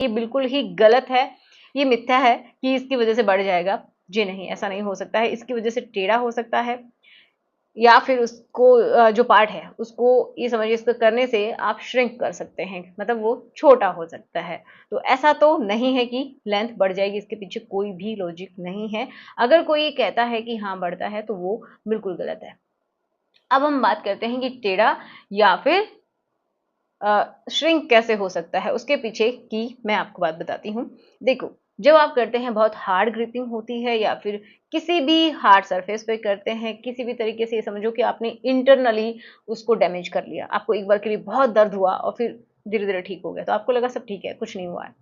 ये बिल्कुल ही गलत है, ये मिथ्या है कि इसकी वजह से बढ़ जाएगा। जी नहीं, ऐसा नहीं हो सकता है। इसकी वजह से टेढ़ा हो सकता है, या फिर उसको जो पार्ट है उसको ये समझिए इसको करने से आप श्रिंक कर सकते हैं, मतलब वो छोटा हो सकता है। तो ऐसा तो नहीं है कि लेंथ बढ़ जाएगी, इसके पीछे कोई भी लॉजिक नहीं है। अगर कोई कहता है कि हाँ बढ़ता है तो वो बिल्कुल गलत है। अब हम बात करते हैं कि टेढ़ा या फिर श्रिंक कैसे हो सकता है, उसके पीछे की मैं आपको बात बताती हूँ। देखो, जब आप करते हैं बहुत हार्ड ग्रिपिंग होती है, या फिर किसी भी हार्ड सरफेस पे करते हैं, किसी भी तरीके से ये समझो कि आपने इंटरनली उसको डैमेज कर लिया, आपको एक बार के लिए बहुत दर्द हुआ और फिर धीरे धीरे ठीक हो गया, तो आपको लगा सब ठीक है, कुछ नहीं हुआ है।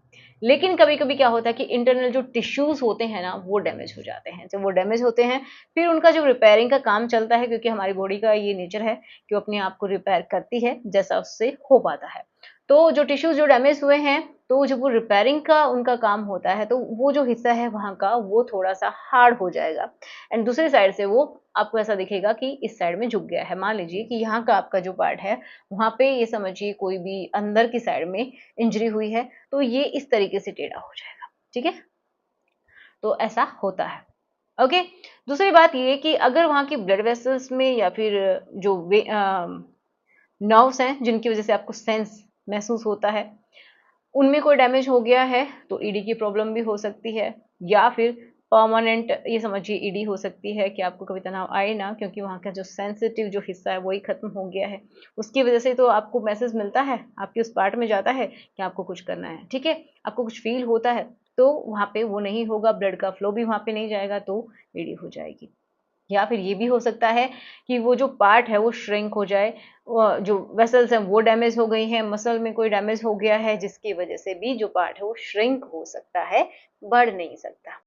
लेकिन कभी कभी क्या होता है कि इंटरनल जो टिश्यूज होते हैं ना, वो डैमेज हो जाते हैं। जब वो डैमेज होते हैं, फिर उनका जो रिपेयरिंग का काम चलता है, क्योंकि हमारी बॉडी का ये नेचर है कि वो अपने आप को रिपेयर करती है जैसा उससे हो पाता है। तो जो टिश्यूज जो डैमेज हुए हैं, तो जब वो रिपेयरिंग का उनका काम होता है, तो वो जो हिस्सा है वहाँ का, वो थोड़ा सा हार्ड हो जाएगा। एंड दूसरी साइड से वो आपको ऐसा दिखेगा कि इस साइड में झुक गया है। मान लीजिए कि यहाँ का आपका जो पार्ट है, वहाँ पे ये समझिए कोई भी अंदर की साइड में इंजरी हुई है, तो ये इस तरीके से टेढ़ा हो जाएगा। ठीक है, तो ऐसा होता है। ओके। दूसरी बात ये कि अगर वहाँ की ब्लड वेसल्स में, या फिर जो नर्व्स हैं जिनकी वजह से आपको सेंस महसूस होता है, उनमें कोई डैमेज हो गया है, तो ईडी की प्रॉब्लम भी हो सकती है। या फिर परमानेंट ये समझिए ईडी हो सकती है कि आपको कभी तनाव आए ना, क्योंकि वहाँ का जो सेंसिटिव जो हिस्सा है वही खत्म हो गया है। उसकी वजह से तो आपको मैसेज मिलता है, आपके उस पार्ट में जाता है कि आपको कुछ करना है। ठीक है, आपको कुछ फील होता है, तो वहाँ पे वो नहीं होगा, ब्लड का फ्लो भी वहाँ पे नहीं जाएगा, तो ईडी हो जाएगी। या फिर ये भी हो सकता है कि वो जो पार्ट है वो श्रिंक हो जाए, जो वेसल्स हैं वो डैमेज हो गई हैं, मसल में कोई डैमेज हो गया है, जिसकी वजह से भी जो पार्ट है वो श्रिंक हो सकता है, बढ़ नहीं सकता।